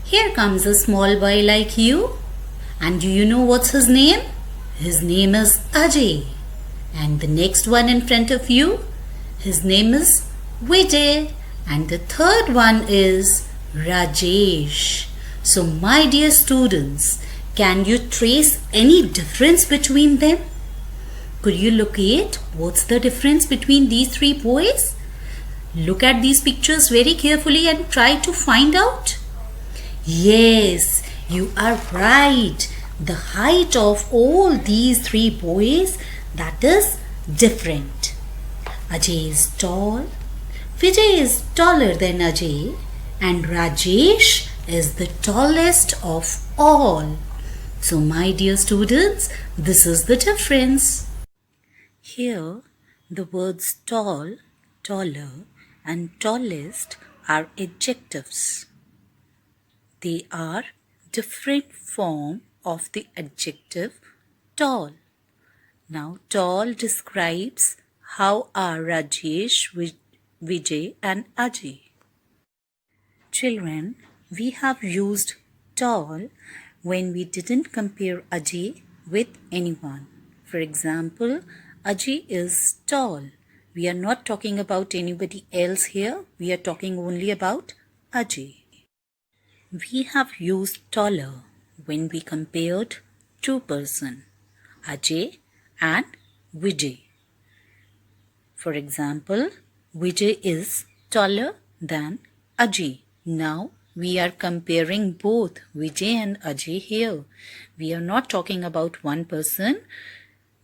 Here comes a small boy like you. And do you know what's his name? His name is Ajay. And the next one in front of you, his name is Vijay. And the third one is Rajesh. So my dear students, can you trace any difference between them? Could you locate what's the difference between these three boys? Look at these pictures very carefully and try to find out. Yes, you are right. The height of all these three boys, that is different. Ajay is tall, Vijay is taller than Ajay, and Rajesh is the tallest of all. So my dear students, this is the difference. Here, the words tall, taller, and tallest are adjectives. They are different form of the adjective tall. Now, tall describes how are Rajesh, Vijay and Ajay. Children, we have used tall when we didn't compare Ajay with anyone. For example, Ajay is tall. We are not talking about anybody else here. We are talking only about Ajay. We have used taller when we compared two persons, Ajay and Vijay. For example, Vijay is taller than Ajay. Now we are comparing both Vijay and Ajay here. We are not talking about one person,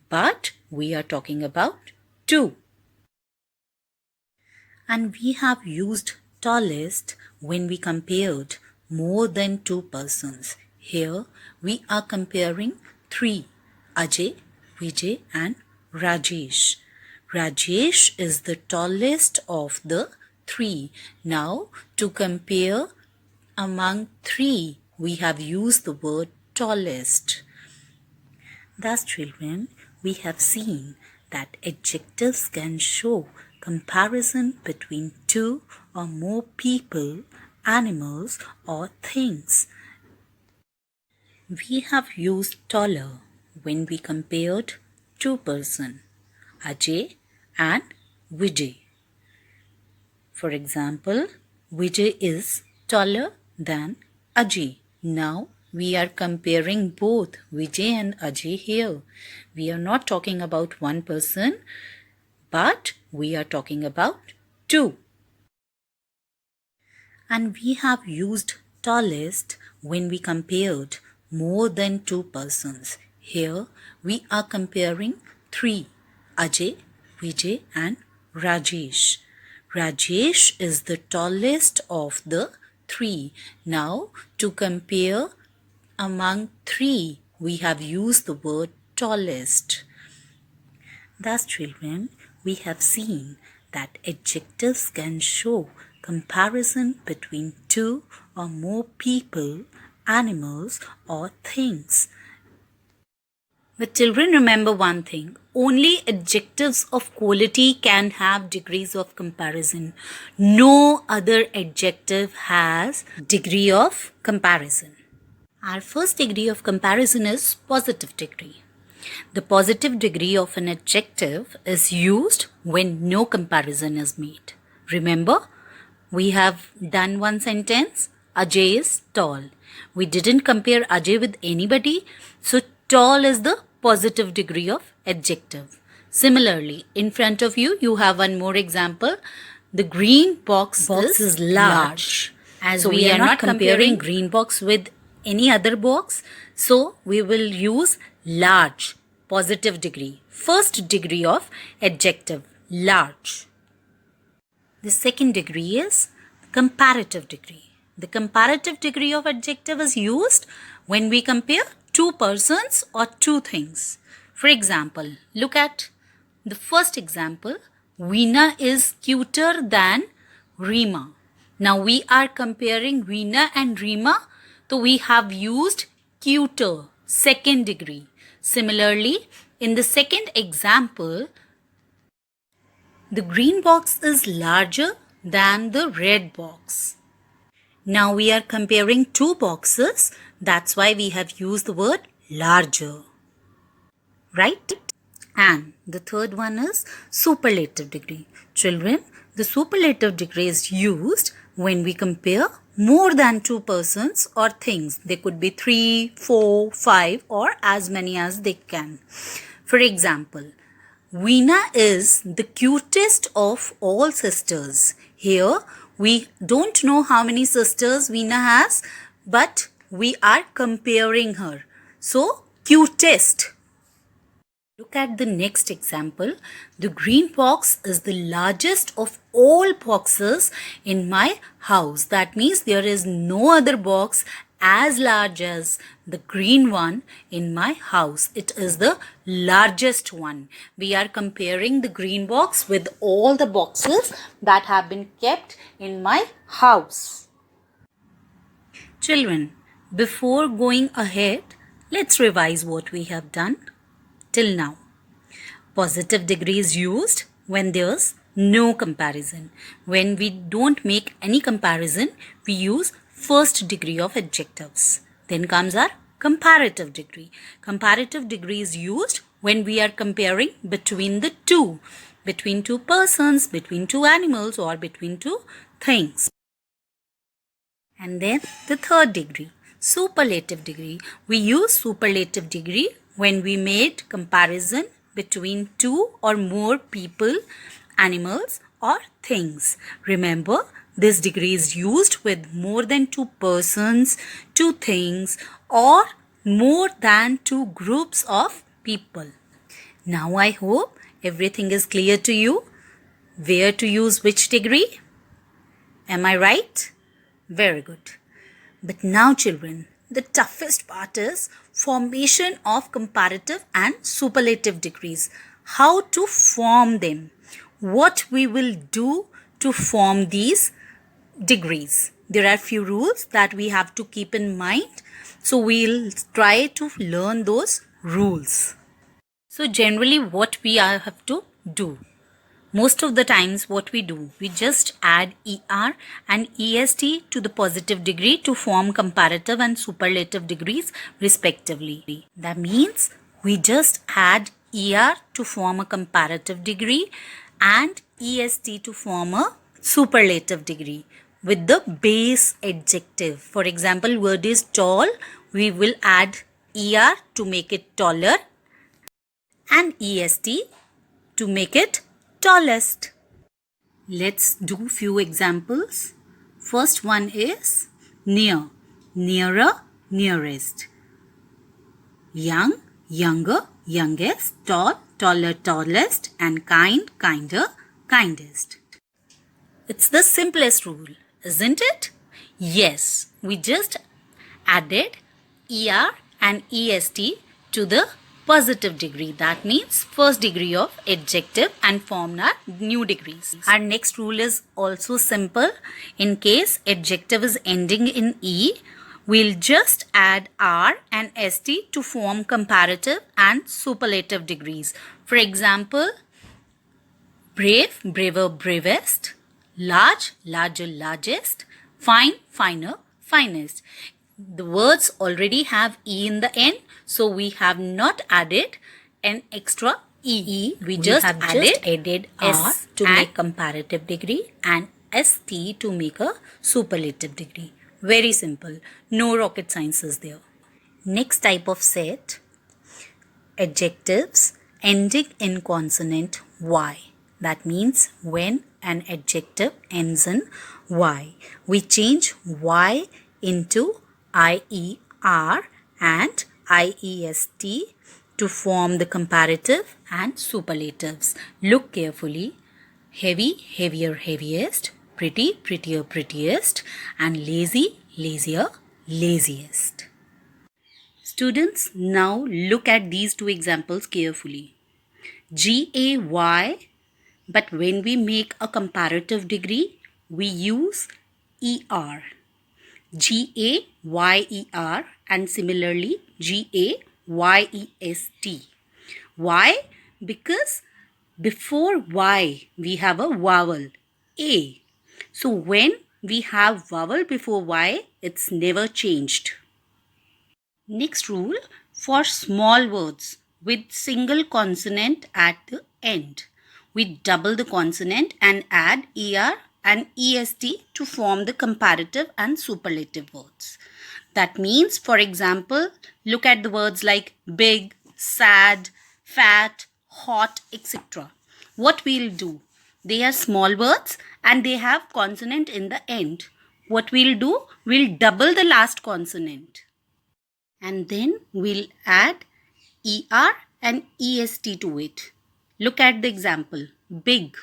but we are talking about two. And we have used tallest when we compared more than two persons. Here we are comparing three, Ajay, Vijay and Rajesh. Rajesh is the tallest of the three. Now to compare among three, we have used the word tallest. Thus, children, we have seen that adjectives can show comparison between two or more people, animals or things. We have used taller when we compared two persons, Ajay and Vijay. For example, Vijay is taller than Ajay. Now we are comparing both Vijay and Ajay here. We are not talking about one person, but we are talking about two. And we have used tallest when we compared more than two persons. Here we are comparing three, Ajay, Vijay and Rajesh. Rajesh is the tallest of the three. Now to compare among three, we have used the word tallest. Thus, children, we have seen that adjectives can show comparison between two or more people, animals or things. But children, remember one thing, only adjectives of quality can have degrees of comparison. No other adjective has degree of comparison. Our first degree of comparison is positive degree. The positive degree of an adjective is used when no comparison is made. Remember, we have done one sentence, Ajay is tall. We didn't compare Ajay with anybody, so tall is the positive degree of adjective. Similarly, in front of you, you have one more example. The green box is large. As we are not comparing green box with any other box, so we will use large, positive degree. First degree of adjective, large. The second degree is comparative degree. The comparative degree of adjective is used when we compare two persons or two things. For example, look at the first example. Veena is cuter than Rima. Now we are comparing Veena and Rima, so we have used cuter, second degree. Similarly, in the second example, the green box is larger than the red box. Now we are comparing two boxes. That's why we have used the word larger. Right? And the third one is superlative degree. Children, the superlative degree is used when we compare more than two persons or things. They could be 3, 4, 5 or as many as they can. For example, Veena is the cutest of all sisters. Here, we don't know how many sisters Veena has, but we are comparing her. So, cutest. Look at the next example. The green box is the largest of all boxes in my house. That means there is no other box as large as the green one in my house. It is the largest one. We are comparing the green box with all the boxes that have been kept in my house. Children, before going ahead, let's revise what we have done till now. Positive degree is used when there's no comparison. When we don't make any comparison, we use first degree of adjectives. Then comes our comparative degree. Comparative degree is used when we are comparing between the two. Between two persons, between two animals or between two things. And then the third degree, superlative degree. We use superlative degree when we made comparison between two or more people, animals or things. Remember, this degree is used with more than two persons, two things or more than two groups of people. Now I hope everything is clear to you. Where to use which degree? Am I right? Very good. But now children, the toughest part is formation of comparative and superlative degrees. How to form them. What we will do to form these degrees. There are few rules that we have to keep in mind. So we'll try to learn those rules. So generally what we have to do. Most of the times what we do, we just add ER and EST to the positive degree to form comparative and superlative degrees respectively. That means we just add ER to form a comparative degree and EST to form a superlative degree with the base adjective. For example, word is tall, we will add ER to make it taller and EST to make it tallest. Let's do few examples. First one is near, nearer, nearest. Young, younger, youngest. Tall, taller, tallest. And kind, kinder, kindest. It's the simplest rule, isn't it? Yes, we just added ER and EST to the positive degree. That means first degree of adjective and formed our new degrees. Our next rule is also simple. In case adjective is ending in E, we'll just add R and ST to form comparative and superlative degrees. For example, brave, braver, bravest. Large, larger, largest. Fine, finer, finest. The words already have E in the end, so we have not added an extra E. We just added S to make comparative degree and ST to make a superlative degree. Very simple. No rocket science is there. Next type of set, adjectives ending in consonant Y. That means when an adjective ends in Y, we change Y into IER and IEST to form the comparative and superlatives. Look carefully. Heavy, heavier, heaviest. Pretty, prettier, prettiest. And lazy, lazier, laziest. Students, now look at these two examples carefully. GAY, but when we make a comparative degree, we use ER. GAYER and similarly GAYEST. Why? Because before Y we have a vowel A. So when we have vowel before Y. It's never changed. Next rule, for small words with single consonant at the end, we double the consonant and add ER and EST to form the comparative and superlative words. That means, for example, look at the words like big, sad, fat, hot, etc. What we'll do? They are small words and they have consonant in the end. What we'll do? We'll double the last consonant. And then we'll add ER and EST to it. Look at the example. Big.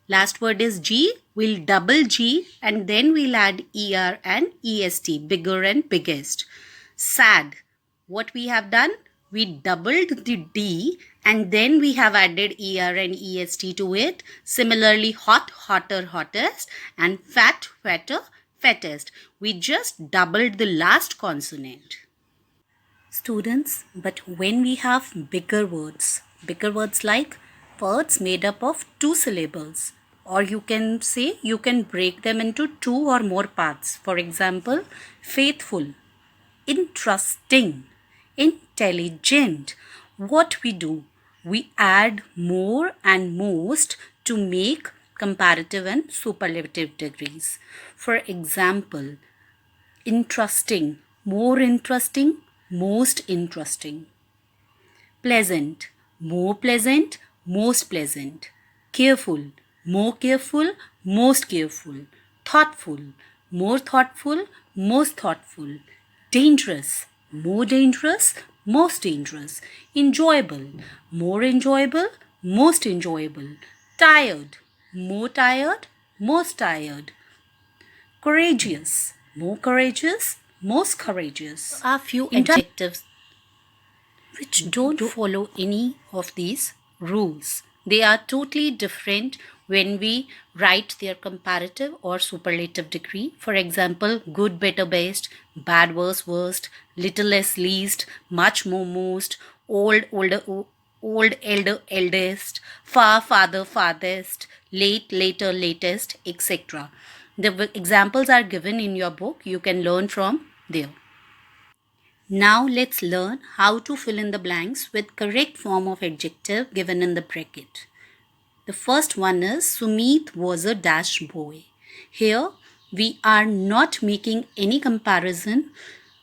Last word is G. We'll double G and then we'll add ER and EST. Bigger and biggest. Sad. What we have done? We doubled the D and then we have added ER and EST to it. Similarly, hot, hotter, hottest, and fat, fatter, fattest. We just doubled the last consonant. Students, but when we have bigger words like words made up of 2 syllables, or you can say you can break them into 2 or more parts. For example, faithful, interesting, intelligent. What we do? We add more and most to make comparative and superlative degrees. For example, interesting, more interesting, most interesting. Pleasant, more pleasant, most pleasant. Careful, more careful, most careful. Thoughtful, more thoughtful, most thoughtful. Dangerous, more dangerous, most dangerous. Enjoyable, more enjoyable, most enjoyable. Tired, more tired, most tired. Courageous, more courageous, most courageous. Are few adjectives which don't follow any of these rules. They are totally different when we write their comparative or superlative degree. For example, good, better, best, bad, worse, worst, little, less, least, much, more, most, old, older, old, elder, eldest, far, farther, farthest, late, later, latest, etc. The examples are given in your book. You can learn from there. Now let's learn how to fill in the blanks with correct form of adjective given in the bracket. The first one is Sumit was a dash boy. Here we are not making any comparison.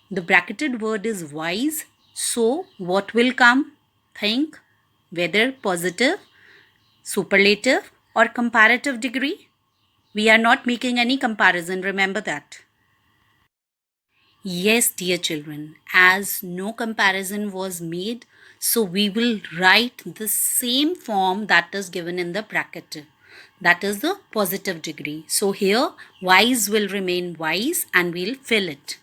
The bracketed word is wise. So what will come? Think whether positive, superlative or comparative degree. We are not making any comparison, remember that. Yes, dear children, as no comparison was made, so we will write the same form that is given in the bracket. That is the positive degree. So here, wise will remain wise and we'll fill it.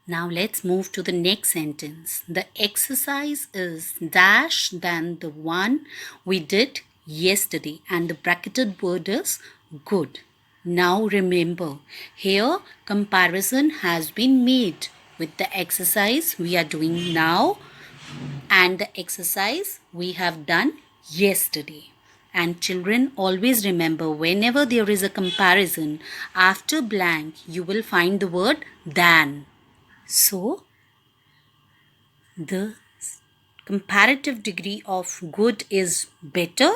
Now let's move to the next sentence. The exercise is dash than the one we did yesterday and the bracketed word is good. Now remember, here comparison has been made with the exercise we are doing now and the exercise we have done yesterday. And children, always remember, whenever there is a comparison, after blank you will find the word than. So, the comparative degree of good is better.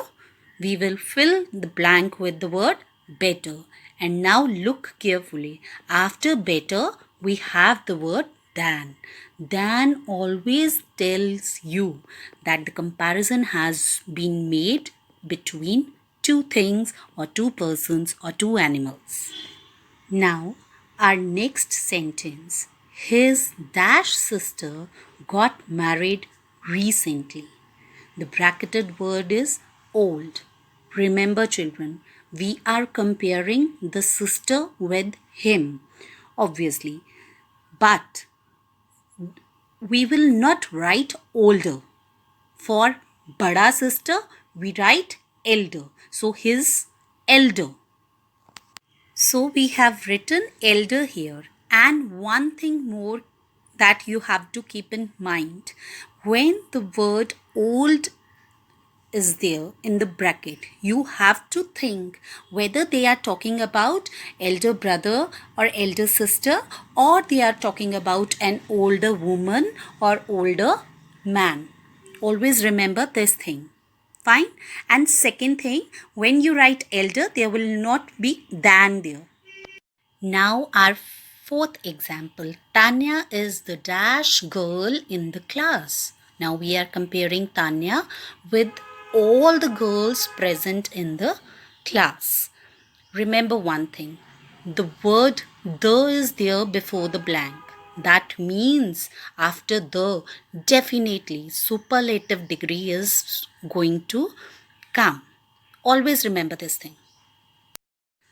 We will fill the blank with the word better. And now look carefully. After better, we have the word than. Than always tells you that the comparison has been made between two things or two persons or two animals. Now, our next sentence. His dash sister got married recently. The bracketed word is old. Remember children, we are comparing the sister with him, obviously. But we will not write older. For bada sister, we write elder. So his elder. So we have written elder here. And one thing more that you have to keep in mind, when the word old is there in the bracket, you have to think whether they are talking about elder brother or elder sister, or they are talking about an older woman or older man. Always remember this thing. Fine. And second thing, when you write elder, there will not be than there. Now our fourth example. Tanya is the dash girl in the class. Now we are comparing Tanya with all the girls present in the class. Remember one thing. The word the is there before the blank. That means after the, definitely superlative degree is going to come. Always remember this thing.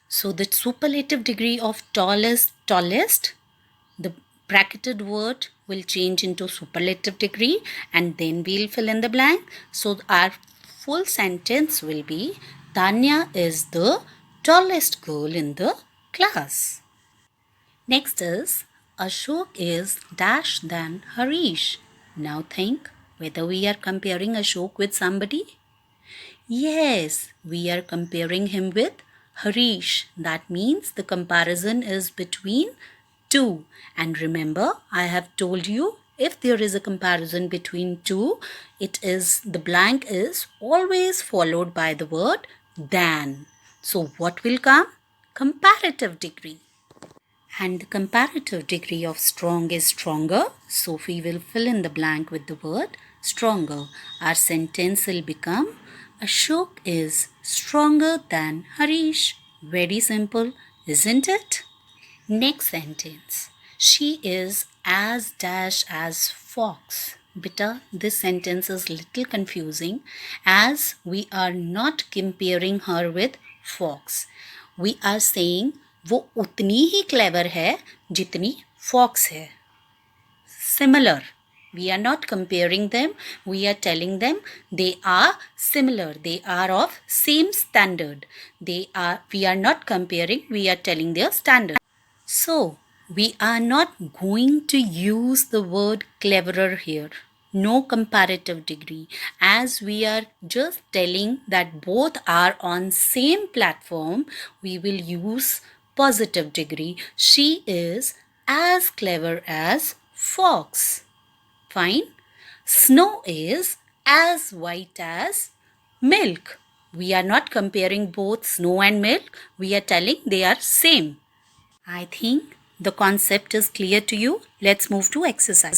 So the superlative degree of tallest, the bracketed word will change into superlative degree, and then we'll fill in the blank. So our full sentence will be Tanya is the tallest girl in the class. Next is Ashok is dash than Harish. Now think whether we are comparing Ashok with somebody. Yes, we are comparing him with Harish. That means the comparison is between two. And remember, I have told you if there is a comparison between two, it is the blank is always followed by the word than. So what will come? Comparative degree. And the comparative degree of strong is stronger. So we will fill in the blank with the word stronger. Our sentence will become Ashok is stronger than Harish. Very simple, isn't it? Next sentence. She is as dash as fox. Beta, this sentence is little confusing as we are not comparing her with fox. We are saying वो उतनी ही clever है जितनी fox है. Similar. We are not comparing them. We are telling them they are similar. They are of same standard. We are not comparing. We are telling their standard. So, we are not going to use the word cleverer here. No comparative degree, as we are just telling that both are on same platform. We will use positive degree. She is as clever as fox. Fine. Snow is as white as milk. We are not comparing both snow and milk. We are telling they are same. I think the concept is clear to you. Let's move to exercise.